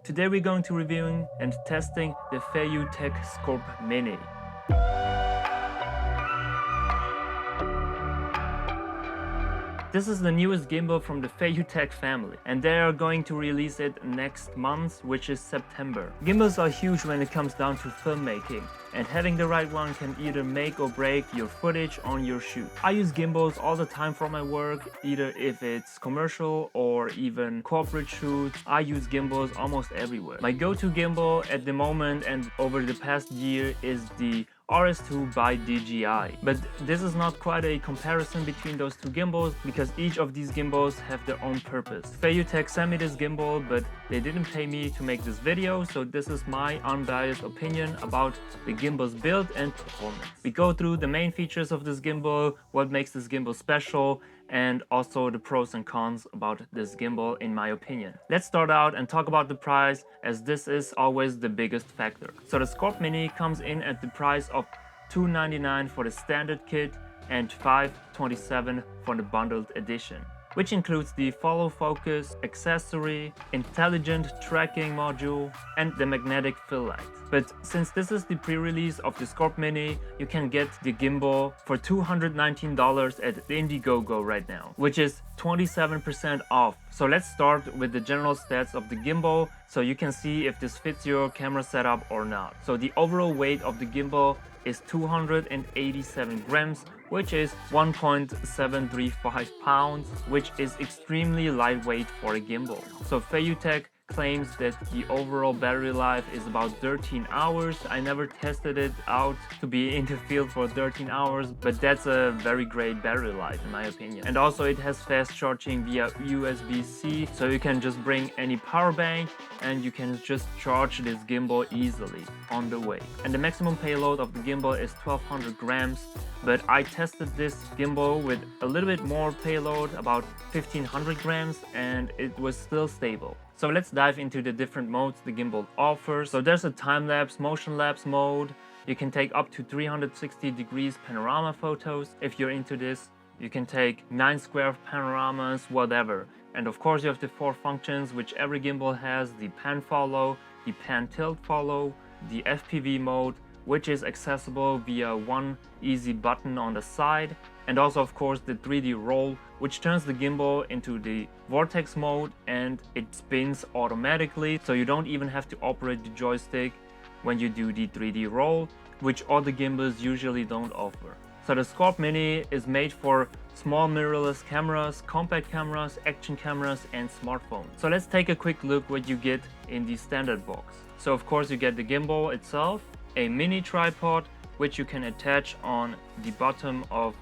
Today we're going to reviewing and testing the Feiyu Tech Scorp Mini. This is the newest gimbal from the Feiyu Tech family, and they are going to release it next month, which is September. Gimbals are huge when it comes down to filmmaking, and having the right one can either make or break your footage on your shoot. I use gimbals all the time for my work, either if it's commercial or even corporate shoots. I use gimbals almost everywhere. My go-to gimbal at the moment and over the past year is the RS2 by DJI. But this is not quite a comparison between those two gimbals because each of these gimbals have their own purpose. Feiyu Tech sent me this gimbal, but they didn't pay me to make this video, so this is my unbiased opinion about the gimbal's build and performance. We go through the main features of this gimbal, what makes this gimbal special, and also the pros and cons about this gimbal in my opinion. Let's start out and talk about the price, as this is always the biggest factor. So the Scorp Mini comes in at the price of $299 for the standard kit and $527 for the bundled edition, which includes the follow focus accessory, intelligent tracking module, and the magnetic fill light. But since this is the pre-release of the Scorp Mini, you can get the gimbal for $219 at Indiegogo right now, which is 27% off. So let's start with the general stats of the gimbal so you can see if this fits your camera setup or not. So the overall weight of the gimbal is 287 grams, which is 1.735 pounds, which is extremely lightweight for a gimbal. So Feiyu Tech claims that the overall battery life is about 13 hours. I never tested it out to be in the field for 13 hours, but that's a very great battery life in my opinion. And also it has fast charging via USB-C, so you can just bring any power bank and you can just charge this gimbal easily on the way. And the maximum payload of the gimbal is 1200 grams, but I tested this gimbal with a little bit more payload, about 1500 grams, and it was still stable. So let's dive into the different modes the gimbal offers. So there's a time-lapse, motion-lapse mode. You can take up to 360 degrees panorama photos. If you're into this, you can take 9 square panoramas, whatever. And of course you have the 4 functions which every gimbal has: the pan follow, the pan tilt follow, the FPV mode, which is accessible via one easy button on the side, and also of course the 3D roll, which turns the gimbal into the vortex mode and it spins automatically, so you don't even have to operate the joystick when you do the 3D roll, which other gimbals usually don't offer. So the Scorp Mini is made for small mirrorless cameras, compact cameras, action cameras, and smartphones. So let's take a quick look what you get in the standard box. So of course you get the gimbal itself, a mini tripod which you can attach on the bottom of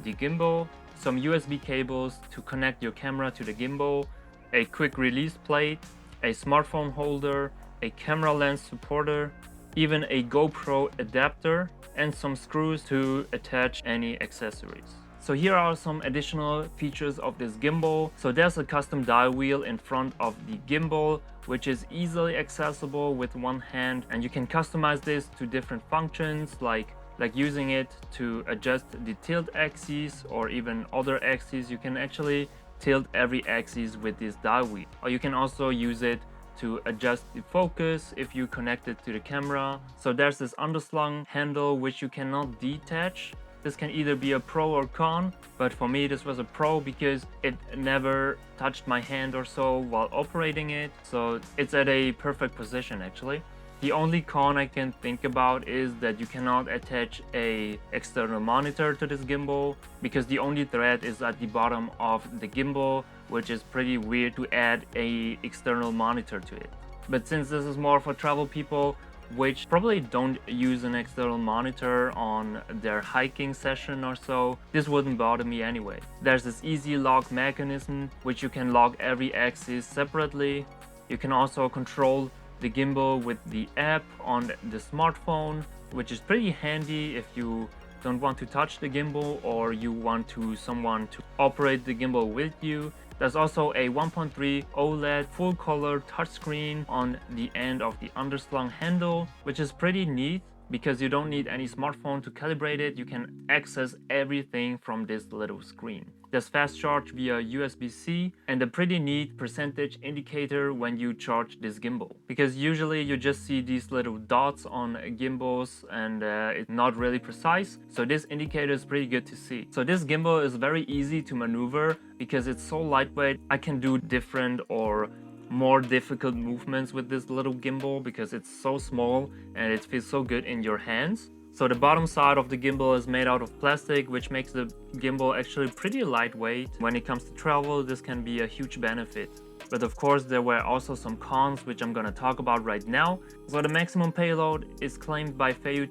the gimbal, some USB cables to connect your camera to the gimbal, a quick release plate, a smartphone holder, a camera lens supporter, even a GoPro adapter, and some screws to attach any accessories. So here are some additional features of this gimbal. So there's a custom dial wheel in front of the gimbal, which is easily accessible with one hand, and you can customize this to different functions like using it to adjust the tilt axis or even other axes. You can actually tilt every axis with this dial wheel, or you can also use it to adjust the focus if you connect it to the camera. So there's this underslung handle which you cannot detach. This can either be a pro or con, but for me this was a pro because it never touched my hand or so while operating it, so it's at a perfect position actually. The only con I can think about is that you cannot attach a external monitor to this gimbal because the only thread is at the bottom of the gimbal, which is pretty weird to add a external monitor to it. But since this is more for travel people which probably don't use an external monitor on their hiking session or so, this wouldn't bother me anyway. There's this easy lock mechanism which you can lock every axis separately. You can also control the gimbal with the app on the smartphone, which is pretty handy if you don't want to touch the gimbal or you want someone to operate the gimbal with you. There's also a 1.3 OLED full color touchscreen on the end of the underslung handle, which is pretty neat because you don't need any smartphone to calibrate it. You can access everything from this little screen. There's fast charge via USB-C and a pretty neat percentage indicator when you charge this gimbal. Because usually you just see these little dots on gimbals and it's not really precise. So this indicator is pretty good to see. So this gimbal is very easy to maneuver because it's so lightweight. I can do different or more difficult movements with this little gimbal because it's so small and it feels so good in your hands. So the bottom side of the gimbal is made out of plastic, which makes the gimbal actually pretty lightweight. When it comes to travel, this can be a huge benefit. But of course there were also some cons, which I'm gonna talk about right now. So the maximum payload is claimed by Feiyu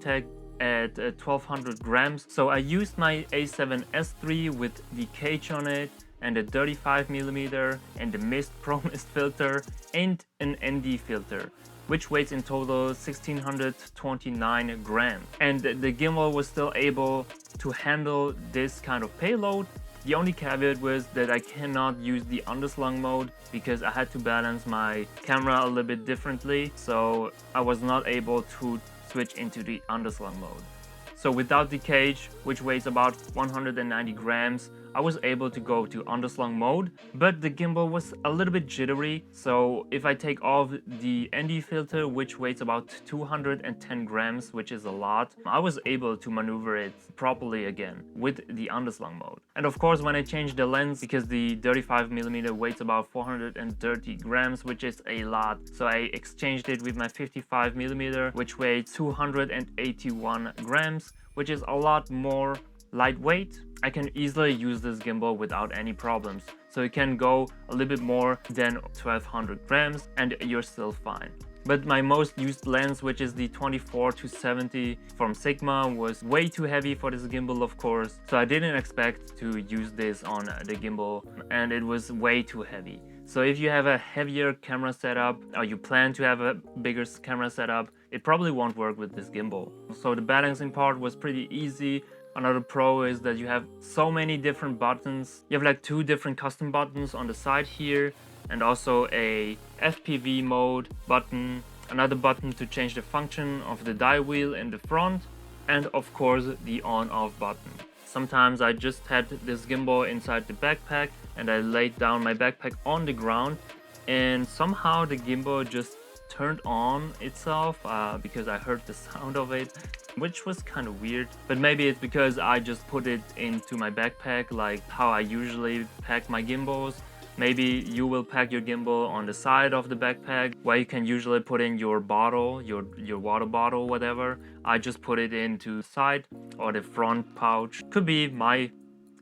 at 1200 grams. So I used my A7S III with the cage on it and a 35mm and the mist pro mist filter and an ND filter, which weighs in total 1629 grams. And the gimbal was still able to handle this kind of payload. The only caveat was that I cannot use the underslung mode because I had to balance my camera a little bit differently, so I was not able to switch into the underslung mode. So without the cage, which weighs about 190 grams, I was able to go to underslung mode, but the gimbal was a little bit jittery. So if I take off the ND filter, which weighs about 210 grams, which is a lot, I was able to maneuver it properly again with the underslung mode. And of course, when I changed the lens, because the 35mm weighs about 430 grams, which is a lot, so I exchanged it with my 55mm, which weighs 281 grams, which is a lot more lightweight. I can easily use this gimbal without any problems. So you can go a little bit more than 1200 grams and you're still fine. But my most used lens, which is the 24-70 from Sigma, was way too heavy for this gimbal, of course. So I didn't expect to use this on the gimbal and it was way too heavy. So if you have a heavier camera setup or you plan to have a bigger camera setup, it probably won't work with this gimbal. So the balancing part was pretty easy. Another pro is that you have so many different buttons. You have like 2 different custom buttons on the side here and also a FPV mode button, another button to change the function of the dial wheel in the front, and of course the on-off button. Sometimes I just had this gimbal inside the backpack and I laid down my backpack on the ground and somehow the gimbal just turned on itself because I heard the sound of it, which was kind of weird. But maybe it's because I just put it into my backpack like how I usually pack my gimbals. Maybe you will pack your gimbal on the side of the backpack where you can usually put in your bottle, your water bottle, whatever. I just put it into the side or the front pouch. Could be my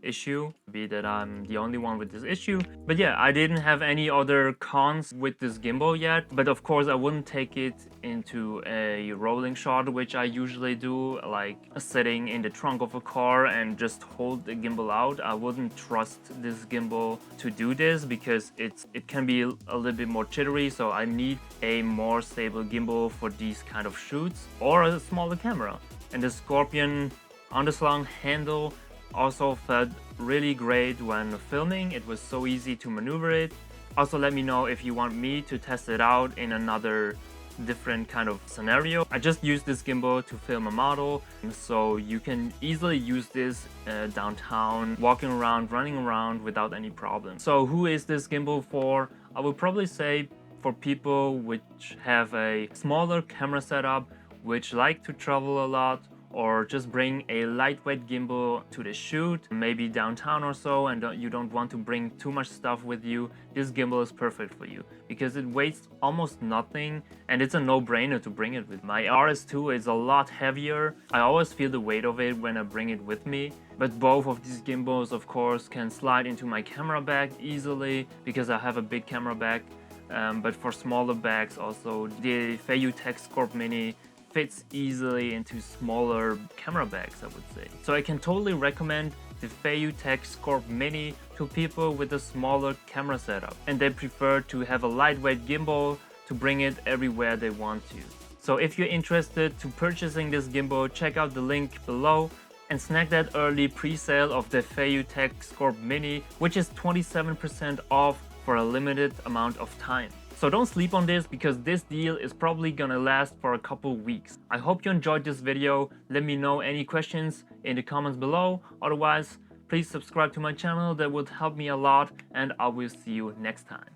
issue, be that I'm the only one with this issue. But yeah, I didn't have any other cons with this gimbal yet, but of course I wouldn't take it into a rolling shot, which I usually do, like sitting in the trunk of a car and just hold the gimbal out. I wouldn't trust this gimbal to do this because it can be a little bit more jittery, so I need a more stable gimbal for these kind of shoots or a smaller camera. And the Scorpion underslung handle also felt really great when filming. It was so easy to maneuver it. Also, let me know if you want me to test it out in another different kind of scenario. I just used this gimbal to film a model, so you can easily use this downtown, walking around, running around without any problem. So who is this gimbal for? I would probably say for people which have a smaller camera setup, which like to travel a lot, or just bring a lightweight gimbal to the shoot, maybe downtown or so, and you don't want to bring too much stuff with you. This gimbal is perfect for you because it weighs almost nothing and it's a no-brainer to bring it with. My RS2 is a lot heavier. I always feel the weight of it when I bring it with me, but both of these gimbals of course can slide into my camera bag easily because I have a big camera bag, but for smaller bags also, the Feiyu Scorp Mini fits easily into smaller camera bags, I would say. So I can totally recommend the Feiyu Scorp Mini to people with a smaller camera setup and they prefer to have a lightweight gimbal to bring it everywhere they want to. So if you're interested to purchasing this gimbal, check out the link below and snag that early pre-sale of the Feiyu Scorp Mini, which is 27% off for a limited amount of time. So don't sleep on this because this deal is probably gonna last for a couple weeks. I hope you enjoyed this video. Let me know any questions in the comments below. Otherwise, Please subscribe to my channel, that would help me a lot, and I will see you next time.